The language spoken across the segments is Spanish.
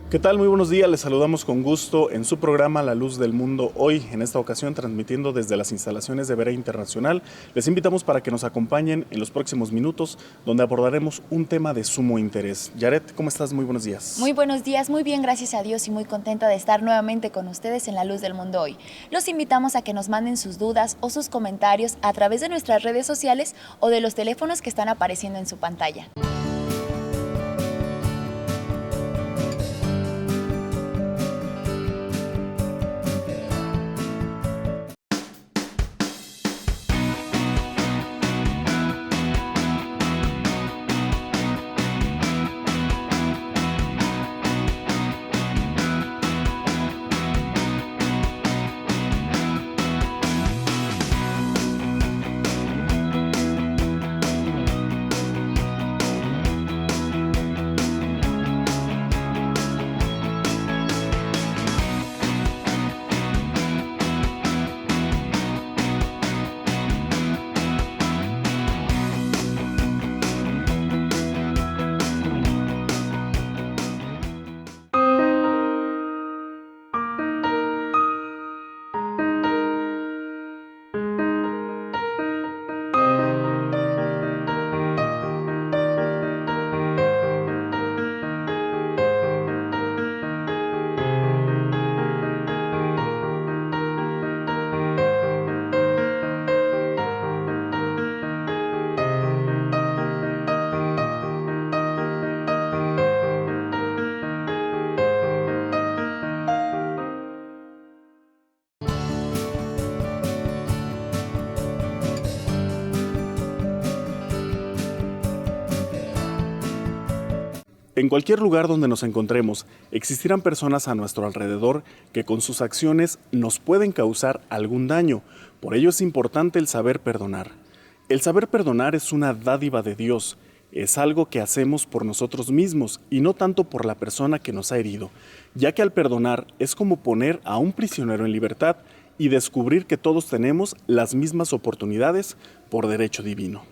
¿Qué tal? Muy buenos días, les saludamos con gusto en su programa La Luz del Mundo hoy, en esta ocasión transmitiendo desde las instalaciones de Berea Internacional. Les invitamos para que nos acompañen en los próximos minutos, donde abordaremos un tema de sumo interés. Yaret, ¿cómo estás? Muy buenos días. Muy buenos días, muy bien, gracias a Dios y muy contenta de estar nuevamente con ustedes en La Luz del Mundo hoy. Los invitamos a que nos manden sus dudas o sus comentarios a través de nuestras redes sociales o de los teléfonos que están apareciendo en su pantalla. En cualquier lugar donde nos encontremos, existirán personas a nuestro alrededor que con sus acciones nos pueden causar algún daño. Por ello es importante el saber perdonar. El saber perdonar es una dádiva de Dios. Es algo que hacemos por nosotros mismos y no tanto por la persona que nos ha herido, ya que al perdonar es como poner a un prisionero en libertad y descubrir que todos tenemos las mismas oportunidades por derecho divino.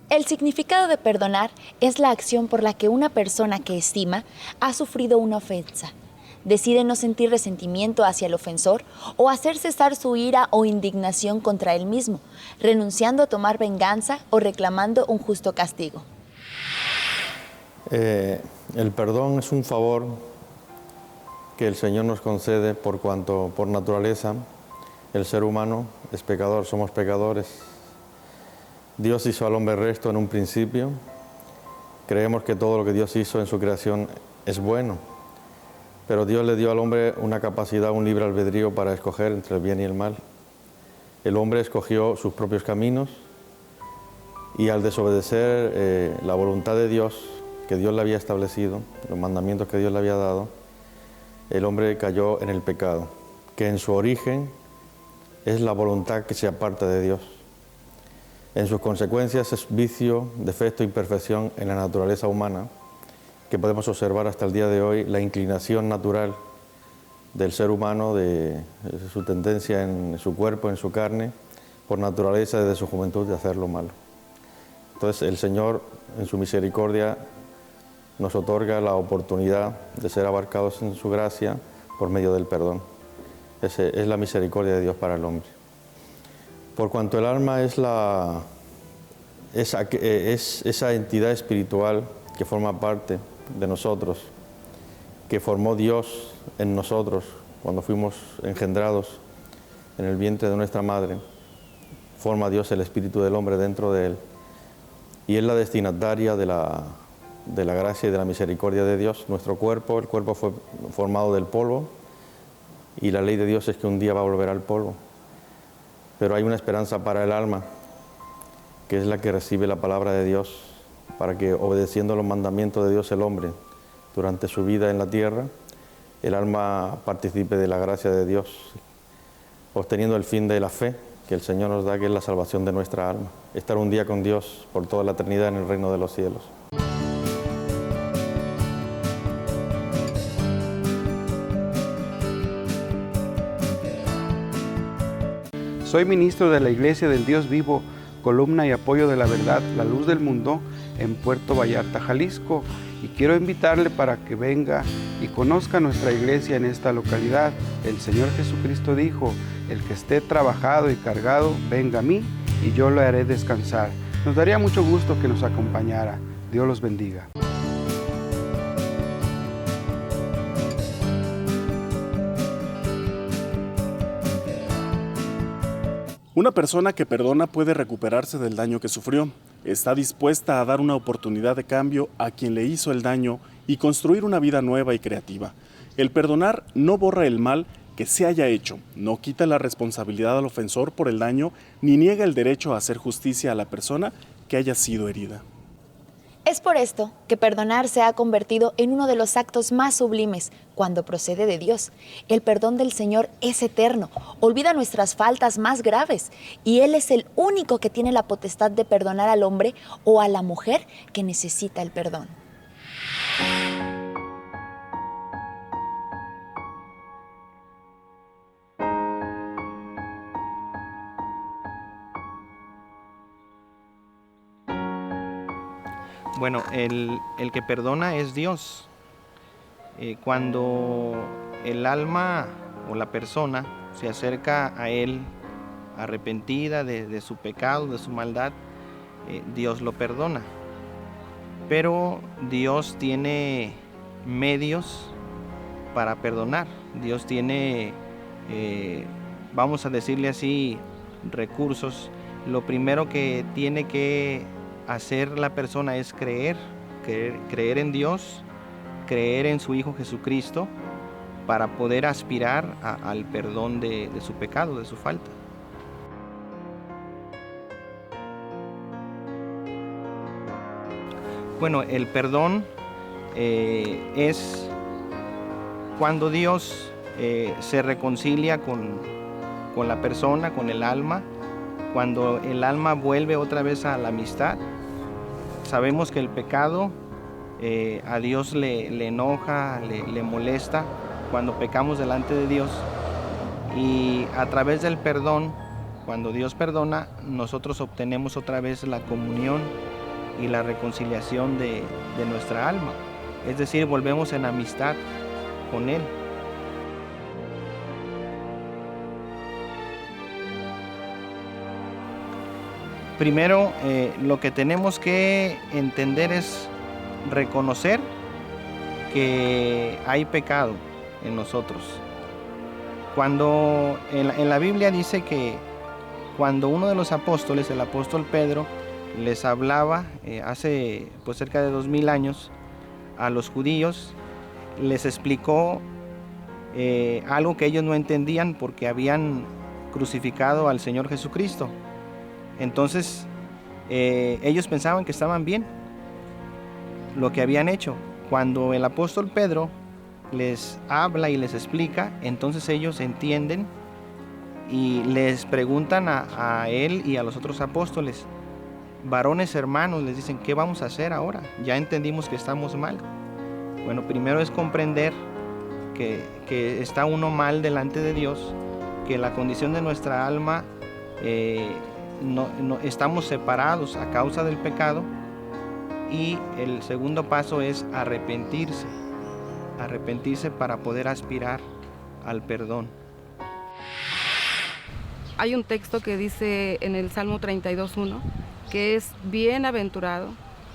El significado de perdonar es la acción por la que una persona que estima ha sufrido una ofensa. Decide no sentir resentimiento hacia el ofensor o hacer cesar su ira o indignación contra él mismo, renunciando a tomar venganza o reclamando un justo castigo. El perdón es un favor que el Señor nos concede por cuanto, por naturaleza, el ser humano es pecador, somos pecadores. Dios hizo al hombre recto en un principio. Creemos que todo lo que Dios hizo en su creación es bueno, pero Dios le dio al hombre una capacidad, un libre albedrío para escoger entre el bien y el mal. El hombre escogió sus propios caminos y al desobedecer la voluntad de Dios, que Dios le había establecido, los mandamientos que Dios le había dado, el hombre cayó en el pecado, que en su origen es la voluntad que se aparta de Dios. En sus consecuencias es vicio, defecto, imperfección en la naturaleza humana, que podemos observar hasta el día de hoy, la inclinación natural del ser humano, de su tendencia en su cuerpo, en su carne, por naturaleza desde su juventud de hacer lo malo. Entonces el Señor, en su misericordia, nos otorga la oportunidad de ser abarcados en su gracia por medio del perdón. Es la misericordia de Dios para el hombre. Por cuanto el alma es esa entidad espiritual que forma parte de nosotros, que formó Dios en nosotros cuando fuimos engendrados en el vientre de nuestra madre, forma Dios el espíritu del hombre dentro de él y es la destinataria de la gracia y de la misericordia de Dios. Nuestro cuerpo, el cuerpo fue formado del polvo y la ley de Dios es que un día va a volver al polvo. Pero hay una esperanza para el alma, que es la que recibe la palabra de Dios, para que obedeciendo los mandamientos de Dios el hombre, durante su vida en la tierra, el alma participe de la gracia de Dios, obteniendo el fin de la fe que el Señor nos da, que es la salvación de nuestra alma. Estar un día con Dios por toda la eternidad en el reino de los cielos. Soy ministro de la Iglesia del Dios Vivo, columna y apoyo de la verdad, La Luz del Mundo, en Puerto Vallarta, Jalisco, y quiero invitarle para que venga y conozca nuestra iglesia en esta localidad. El Señor Jesucristo dijo: el que esté trabajado y cargado, venga a mí y yo lo haré descansar. Nos daría mucho gusto que nos acompañara. Dios los bendiga. Una persona que perdona puede recuperarse del daño que sufrió. Está dispuesta a dar una oportunidad de cambio a quien le hizo el daño y construir una vida nueva y creativa. El perdonar no borra el mal que se haya hecho, no quita la responsabilidad al ofensor por el daño, ni niega el derecho a hacer justicia a la persona que haya sido herida. Es por esto que perdonar se ha convertido en uno de los actos más sublimes cuando procede de Dios. El perdón del Señor es eterno, olvida nuestras faltas más graves y Él es el único que tiene la potestad de perdonar al hombre o a la mujer que necesita el perdón. Bueno, el que perdona es Dios. Cuando el alma o la persona se acerca a Él arrepentida de su pecado, de su maldad, Dios lo perdona. Pero Dios tiene medios para perdonar. Dios tiene, vamos a decirle así, recursos. Lo primero que tiene que hacer la persona es creer en Dios, creer en su Hijo Jesucristo, para poder aspirar al perdón de su pecado, de su falta. Bueno, el perdón es cuando Dios se reconcilia con la persona, con el alma, cuando el alma vuelve otra vez a la amistad. Sabemos que el pecado a Dios le enoja, le molesta cuando pecamos delante de Dios, y a través del perdón, cuando Dios perdona, nosotros obtenemos otra vez la comunión y la reconciliación de nuestra alma, es decir, volvemos en amistad con Él. Primero, lo que tenemos que entender es reconocer que hay pecado en nosotros. Cuando en la Biblia dice que cuando uno de los apóstoles, el apóstol Pedro, les hablaba hace cerca de 2000 años a los judíos, les explicó algo que ellos no entendían porque habían crucificado al Señor Jesucristo. Entonces ellos pensaban que estaban bien lo que habían hecho. Cuando el apóstol Pedro les habla y les explica, entonces ellos entienden y les preguntan a él y a los otros apóstoles: varones hermanos, les dicen, ¿qué vamos a hacer ahora? Ya entendimos que estamos mal. Bueno, primero es comprender que está uno mal delante de Dios, que la condición de nuestra alma no estamos separados a causa del pecado, y el segundo paso es arrepentirse para poder aspirar al perdón. Hay un texto que dice en el Salmo 32:1 que es bienaventurado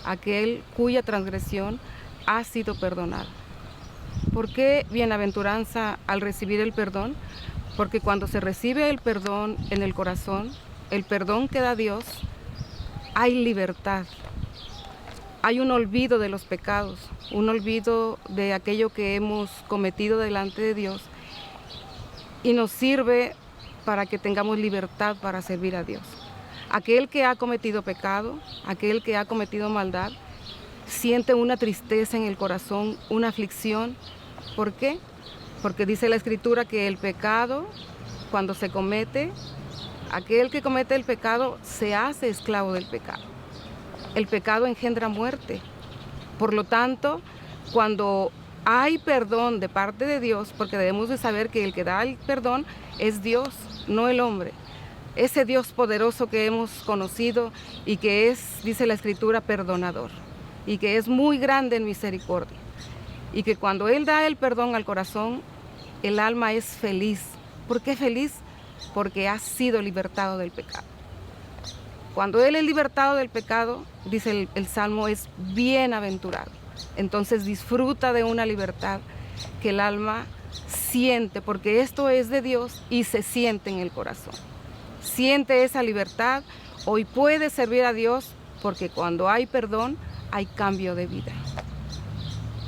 aquel cuya transgresión ha sido perdonada. ¿Por qué bienaventuranza al recibir el perdón? Porque cuando se recibe el perdón en el corazón, el perdón que da Dios, hay libertad. Hay un olvido de los pecados, un olvido de aquello que hemos cometido delante de Dios, y nos sirve para que tengamos libertad para servir a Dios. Aquel que ha cometido pecado, aquel que ha cometido maldad, siente una tristeza en el corazón, una aflicción. ¿Por qué? Porque dice la Escritura que el pecado, cuando se comete, aquel que comete el pecado se hace esclavo del pecado. El pecado engendra muerte. Por lo tanto, cuando hay perdón de parte de Dios, porque debemos de saber que el que da el perdón es Dios, no el hombre. Ese Dios poderoso que hemos conocido y que es, dice la Escritura, perdonador, y que es muy grande en misericordia. y que cuando Él da el perdón al corazón, el alma es feliz. ¿Por qué feliz? Porque ha sido libertado del pecado. Cuando Él es libertado del pecado, dice el Salmo, es bienaventurado. Entonces disfruta de una libertad que el alma siente, porque esto es de Dios y se siente en el corazón. Siente esa libertad, hoy puede servir a Dios, porque cuando hay perdón, hay cambio de vida.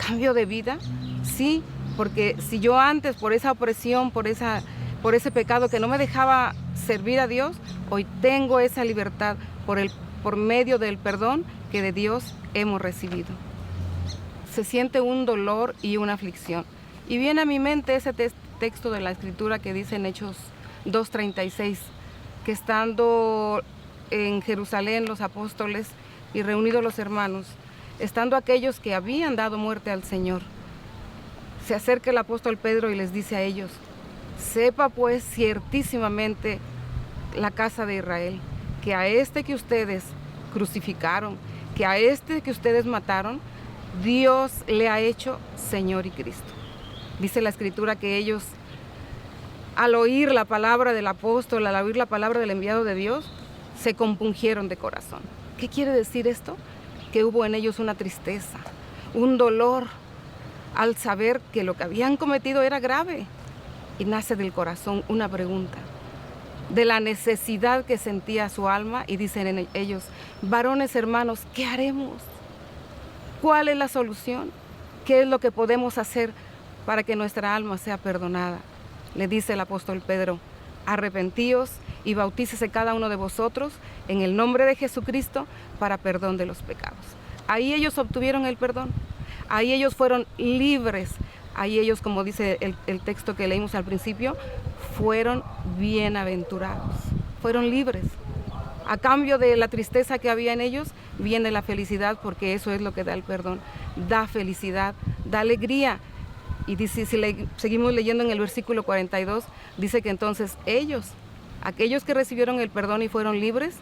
¿Cambio de vida? Sí, porque si yo antes, por esa opresión, por ese pecado que no me dejaba servir a Dios, hoy tengo esa libertad por medio del perdón que de Dios hemos recibido. Se siente un dolor y una aflicción. Y viene a mi mente ese texto de la Escritura que dice en Hechos 2:36, que estando en Jerusalén los apóstoles y reunidos los hermanos, estando aquellos que habían dado muerte al Señor, se acerca el apóstol Pedro y les dice a ellos: sepa pues ciertísimamente la casa de Israel, que a este que ustedes crucificaron, que a este que ustedes mataron, Dios le ha hecho Señor y Cristo. Dice la Escritura que ellos, al oír la palabra del apóstol, al oír la palabra del enviado de Dios, se compungieron de corazón. ¿Qué quiere decir esto? Que hubo en ellos una tristeza, un dolor, al saber que lo que habían cometido era grave. Y nace del corazón una pregunta, de la necesidad que sentía su alma, y dicen ellos: varones hermanos, ¿qué haremos? ¿Cuál es la solución? ¿Qué es lo que podemos hacer para que nuestra alma sea perdonada? Le dice el apóstol Pedro: arrepentíos y bautícese cada uno de vosotros en el nombre de Jesucristo para perdón de los pecados. Ahí ellos obtuvieron el perdón, ahí ellos fueron libres, ahí ellos, como dice el texto que leímos al principio, fueron bienaventurados, fueron libres. A cambio de la tristeza que había en ellos, viene la felicidad, porque eso es lo que da el perdón. Da felicidad, da alegría. Y dice, seguimos leyendo en el versículo 42, dice que entonces ellos, aquellos que recibieron el perdón y fueron libres,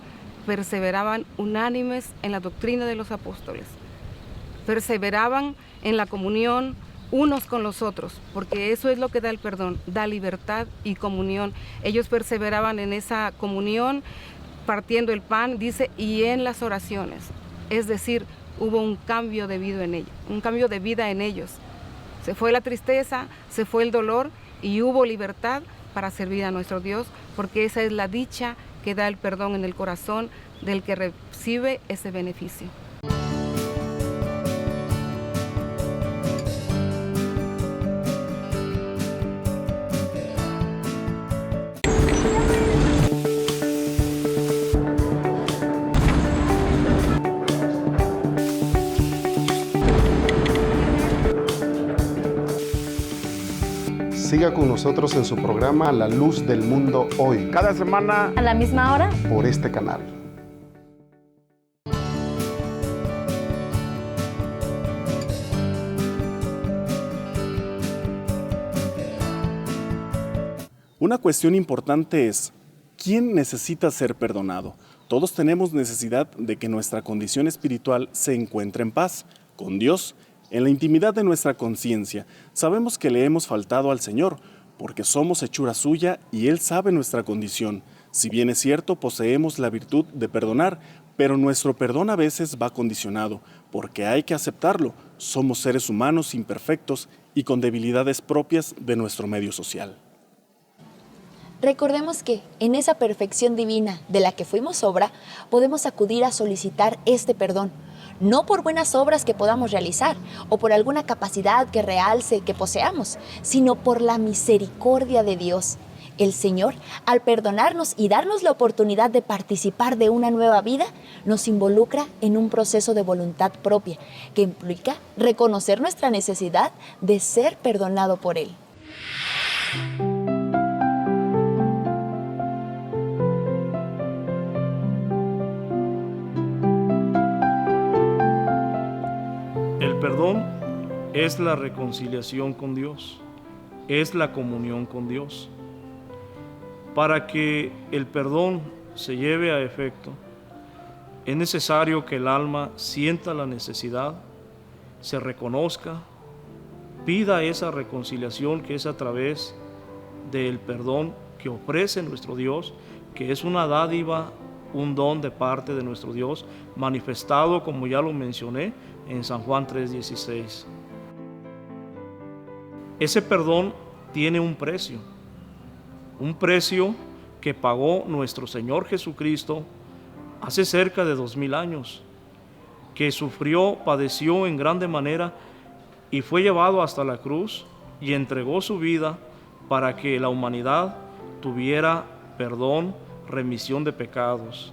perseveraban unánimes en la doctrina de los apóstoles. Perseveraban en la comunión unos con los otros, porque eso es lo que da el perdón, da libertad y comunión. Ellos perseveraban en esa comunión, partiendo el pan, dice, y en las oraciones. Es decir, hubo un cambio de vida en ellos, un cambio de vida en ellos. Se fue la tristeza, se fue el dolor y hubo libertad para servir a nuestro Dios, porque esa es la dicha que da el perdón en el corazón del que recibe ese beneficio. Siga con nosotros en su programa La Luz del Mundo Hoy, Cada semana A la misma hora. por este canal. Una cuestión importante es: ¿quién necesita ser perdonado? Todos tenemos necesidad de que nuestra condición espiritual se encuentre en paz con Dios. En la intimidad de nuestra conciencia, sabemos que le hemos faltado al Señor, porque somos hechura suya y Él sabe nuestra condición. Si bien es cierto, poseemos la virtud de perdonar, pero nuestro perdón a veces va condicionado, porque hay que aceptarlo. Somos seres humanos imperfectos y con debilidades propias de nuestro medio social. Recordemos que en esa perfección divina de la que fuimos obra, podemos acudir a solicitar este perdón, no por buenas obras que podamos realizar o por alguna capacidad que realce que poseamos, sino por la misericordia de Dios. El Señor, al perdonarnos y darnos la oportunidad de participar de una nueva vida, nos involucra en un proceso de voluntad propia que implica reconocer nuestra necesidad de ser perdonado por Él. El perdón es la reconciliación con Dios, es la comunión con Dios. Para que el perdón se lleve a efecto, es necesario que el alma sienta la necesidad, se reconozca pida esa reconciliación que es a través del perdón que ofrece nuestro Dios, que es una dádiva, un don de parte de nuestro Dios, manifestado, como ya lo mencioné, en San Juan 3:16. Ese perdón tiene un precio que pagó nuestro Señor Jesucristo hace cerca de 2000 años, que sufrió, padeció en grande manera y fue llevado hasta la cruz y entregó su vida para que la humanidad tuviera perdón, remisión de pecados.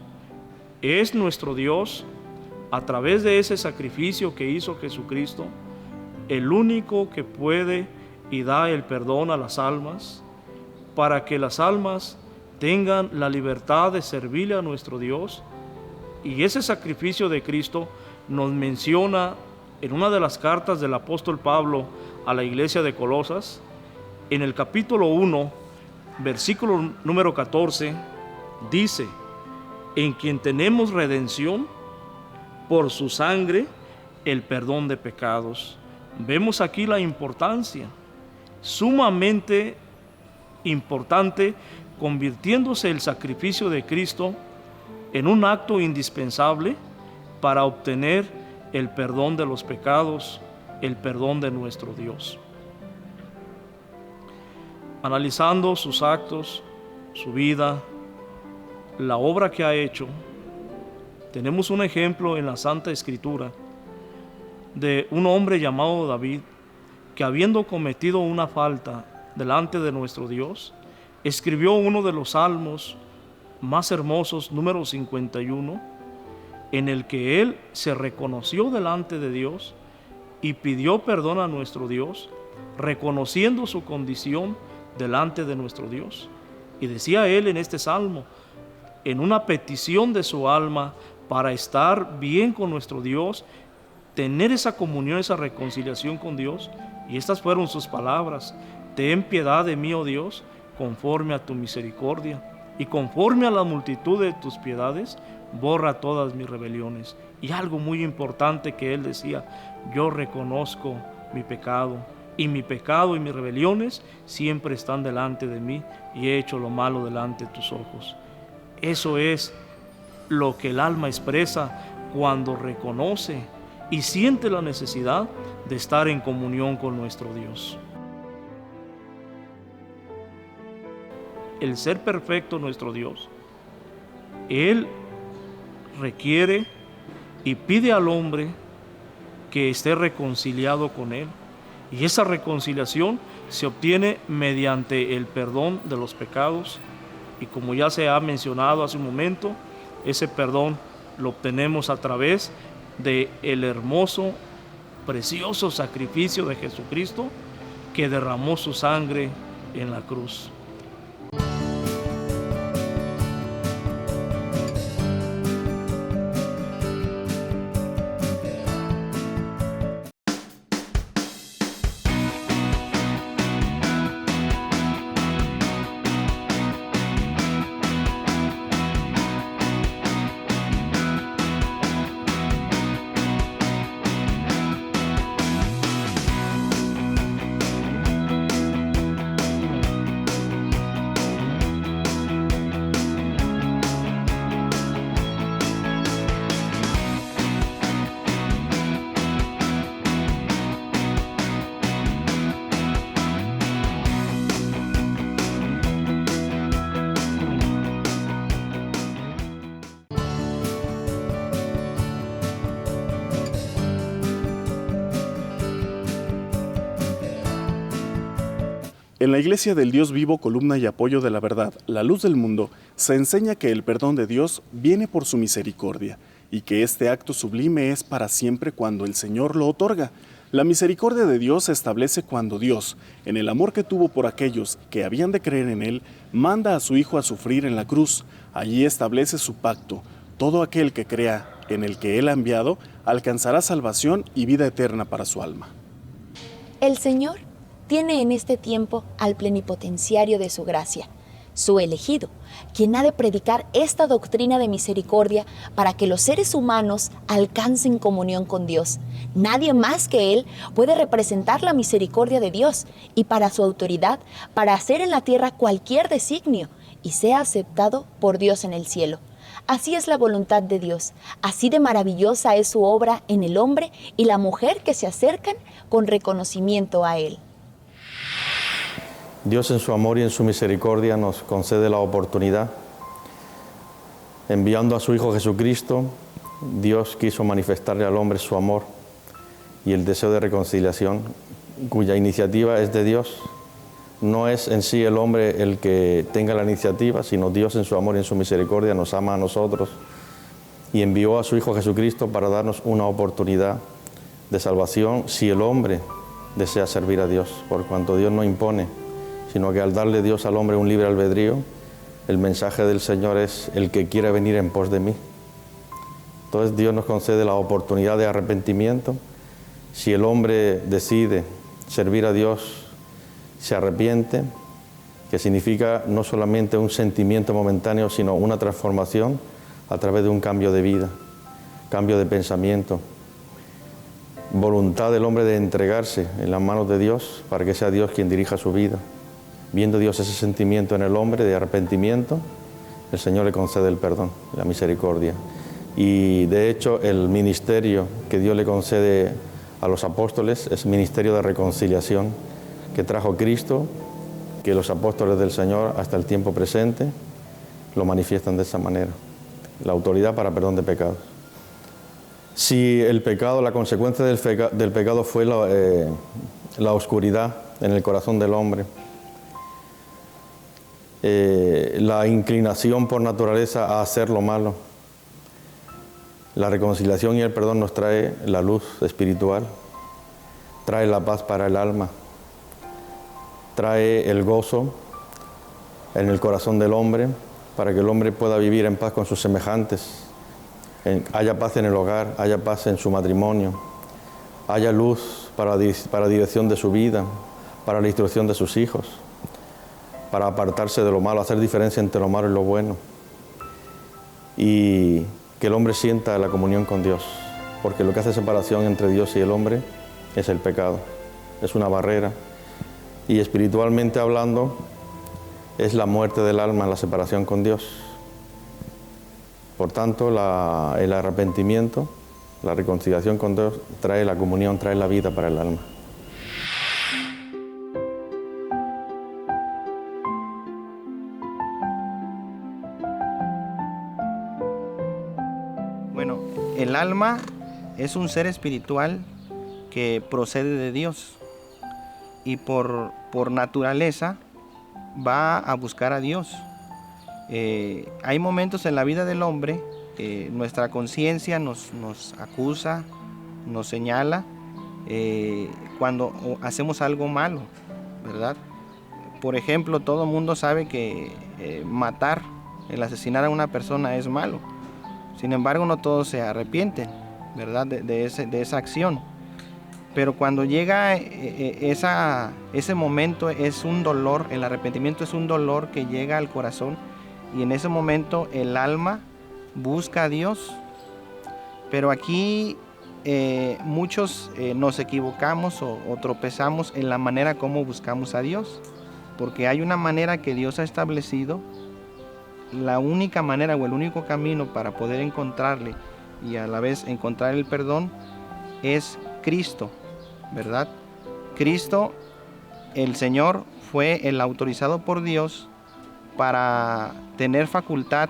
Es nuestro Dios, a través de ese sacrificio que hizo Jesucristo, el único que puede y da el perdón a las almas, para que las almas tengan la libertad de servirle a nuestro Dios. Y ese sacrificio de Cristo nos menciona en una de las cartas del apóstol Pablo a la iglesia de Colosas, en el capítulo 1, versículo número 14, dice: en quien tenemos redención por su sangre, el perdón de pecados. Vemos aquí la importancia, sumamente importante, convirtiéndose el sacrificio de Cristo en un acto indispensable para obtener el perdón de los pecados, el perdón de nuestro Dios. Analizando sus actos, su vida, la obra que ha hecho, tenemos un ejemplo en la Santa Escritura de un hombre llamado David, que habiendo cometido una falta delante de nuestro Dios, escribió uno de los salmos más hermosos, número 51, en el que él se reconoció delante de Dios y pidió perdón a nuestro Dios, reconociendo su condición delante de nuestro Dios. Y decía él en este salmo, en una petición de su alma para estar bien con nuestro Dios, tener esa comunión, esa reconciliación con Dios, y estas fueron sus palabras: ten piedad de mí, oh Dios, conforme a tu misericordia, y conforme a la multitud de tus piedades, borra todas mis rebeliones. Y algo muy importante que él decía: yo reconozco mi pecado, y mi pecado y mis rebeliones siempre están delante de mí, y he hecho lo malo delante de tus ojos. Eso es lo que el alma expresa cuando reconoce y siente la necesidad de estar en comunión con nuestro Dios. El ser perfecto, nuestro Dios, Él requiere y pide al hombre que esté reconciliado con Él. Y esa reconciliación se obtiene mediante el perdón de los pecados. Y como ya se ha mencionado hace un momento, ese perdón lo obtenemos a través del hermoso, precioso sacrificio de Jesucristo, que derramó su sangre en la cruz. En la Iglesia del Dios vivo, columna y apoyo de la verdad, la luz del mundo, se enseña que el perdón de Dios viene por su misericordia y que este acto sublime es para siempre cuando el Señor lo otorga. La misericordia de Dios se establece cuando Dios, en el amor que tuvo por aquellos que habían de creer en Él, manda a su Hijo a sufrir en la cruz. Allí establece su pacto. Todo aquel que crea en el que Él ha enviado alcanzará salvación y vida eterna para su alma. El Señor tiene en este tiempo al plenipotenciario de su gracia, su elegido, quien ha de predicar esta doctrina de misericordia para que los seres humanos alcancen comunión con Dios. Nadie más que Él puede representar la misericordia de Dios y para su autoridad, para hacer en la tierra cualquier designio y sea aceptado por Dios en el cielo. Así es la voluntad de Dios, así de maravillosa es su obra en el hombre y la mujer que se acercan con reconocimiento a Él. Dios en su amor y en su misericordia nos concede la oportunidad. Enviando a su Hijo Jesucristo, Dios quiso manifestarle al hombre su amor y el deseo de reconciliación, cuya iniciativa es de Dios. No es en sí el hombre el que tenga la iniciativa, sino Dios en su amor y en su misericordia nos ama a nosotros y envió a su Hijo Jesucristo para darnos una oportunidad de salvación si el hombre desea servir a Dios, por cuanto Dios no impone, sino que al darle Dios al hombre un libre albedrío, el mensaje del Señor es: el que quiera venir en pos de mí. Entonces Dios nos concede la oportunidad de arrepentimiento. Si el hombre decide servir a Dios, se arrepiente, que significa no solamente un sentimiento momentáneo, sino una transformación a través de un cambio de vida, cambio de pensamiento, voluntad del hombre de entregarse en las manos de Dios para que sea Dios quien dirija su vida. Viendo Dios ese sentimiento en el hombre de arrepentimiento, el Señor le concede el perdón, la misericordia. Y de hecho el ministerio que Dios le concede a los apóstoles es ministerio de reconciliación que trajo Cristo, que los apóstoles del Señor hasta el tiempo presente lo manifiestan de esa manera. La autoridad para perdón de pecados. Si el pecado, la consecuencia del pecado fue la oscuridad en el corazón del hombre, la inclinación por naturaleza a hacer lo malo, la reconciliación y el perdón nos trae la luz espiritual, trae la paz para el alma, trae el gozo en el corazón del hombre para que el hombre pueda vivir en paz con sus semejantes, haya paz en el hogar, haya paz en su matrimonio, haya luz para la dirección de su vida, para la instrucción de sus hijos, para apartarse de lo malo, hacer diferencia entre lo malo y lo bueno, y que el hombre sienta la comunión con Dios, porque lo que hace separación entre Dios y el hombre es el pecado, es una barrera, y espiritualmente hablando es la muerte del alma, la separación con Dios. Por tanto, el arrepentimiento, la reconciliación con Dios trae la comunión, trae la vida para el alma. Bueno, el alma es un ser espiritual que procede de Dios y por naturaleza va a buscar a Dios. Hay momentos en la vida del hombre que nuestra conciencia nos acusa, nos señala cuando hacemos algo malo, ¿verdad? Por ejemplo, todo el mundo sabe que matar, el asesinar a una persona es malo. Sin embargo, no todos se arrepienten, ¿verdad? de esa acción. Pero cuando llega ese momento es un dolor, el arrepentimiento es un dolor que llega al corazón y en ese momento el alma busca a Dios. Pero aquí muchos nos equivocamos o tropezamos en la manera como buscamos a Dios, porque hay una manera que Dios ha establecido, la única manera o el único camino para poder encontrarle y a la vez encontrar el perdón es Cristo, ¿verdad? Cristo, el Señor, fue el autorizado por Dios para tener facultad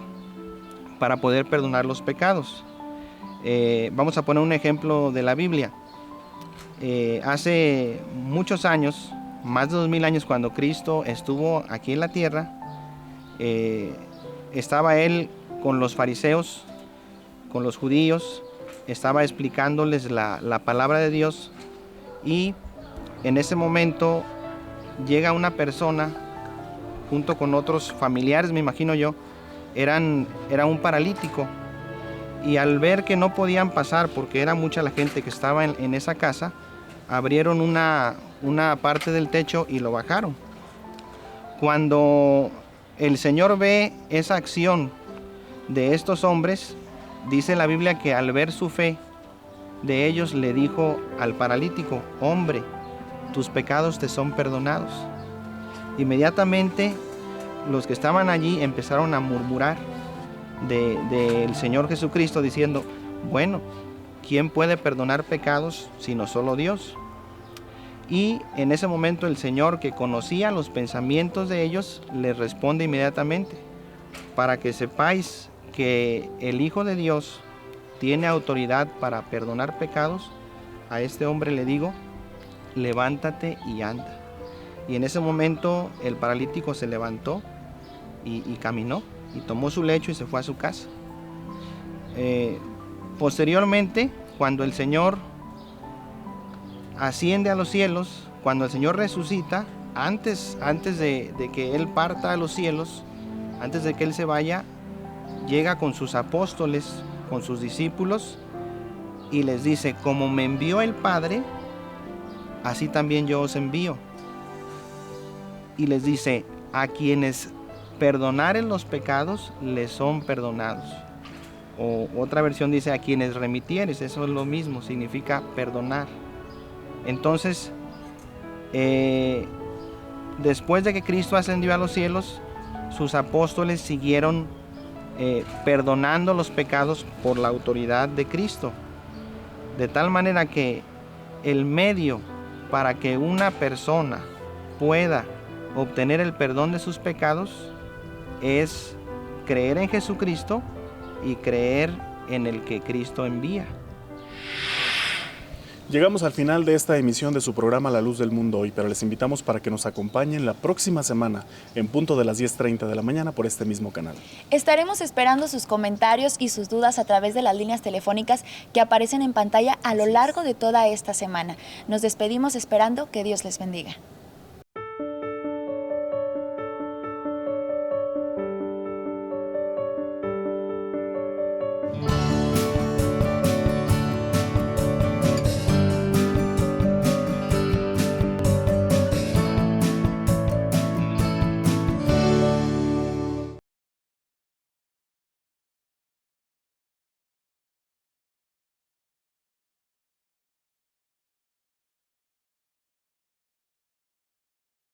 para poder perdonar los pecados. Vamos a poner un ejemplo de la Biblia. Hace muchos años, más de 2000 años, cuando Cristo estuvo aquí en la tierra, estaba Él con los fariseos, con los judíos, estaba explicándoles la palabra de Dios y en ese momento llega una persona junto con otros familiares, me imagino yo, era un paralítico y al ver que no podían pasar porque era mucha la gente que estaba en esa casa, abrieron una parte del techo y lo bajaron. Cuando el Señor ve esa acción de estos hombres, dice la Biblia que al ver su fe de ellos le dijo al paralítico: hombre, tus pecados te son perdonados. Inmediatamente los que estaban allí empezaron a murmurar del Señor Jesucristo diciendo: bueno, ¿quién puede perdonar pecados sino solo Dios? Y en ese momento el Señor, que conocía los pensamientos de ellos, les responde inmediatamente: para que sepáis que el Hijo de Dios tiene autoridad para perdonar pecados, a este hombre le digo: levántate y anda. Y en ese momento el paralítico se levantó y caminó, y tomó su lecho y se fue a su casa. Posteriormente, cuando el Señor asciende a los cielos, cuando el Señor resucita, antes de que Él parta a los cielos, antes de que Él se vaya, llega con sus apóstoles, con sus discípulos, y les dice: como me envió el Padre, así también yo os envío. Y les dice: a quienes perdonaren los pecados, les son perdonados. O otra versión dice: a quienes remitieres. Eso es lo mismo, significa perdonar. Entonces, después de que Cristo ascendió a los cielos, sus apóstoles siguieron perdonando los pecados por la autoridad de Cristo. De tal manera que el medio para que una persona pueda obtener el perdón de sus pecados es creer en Jesucristo y creer en el que Cristo envía. Llegamos al final de esta emisión de su programa La Luz del Mundo Hoy, pero les invitamos para que nos acompañen la próxima semana en punto de las 10:30 de la mañana por este mismo canal. Estaremos esperando sus comentarios y sus dudas a través de las líneas telefónicas que aparecen en pantalla a lo largo de toda esta semana. Nos despedimos esperando que Dios les bendiga.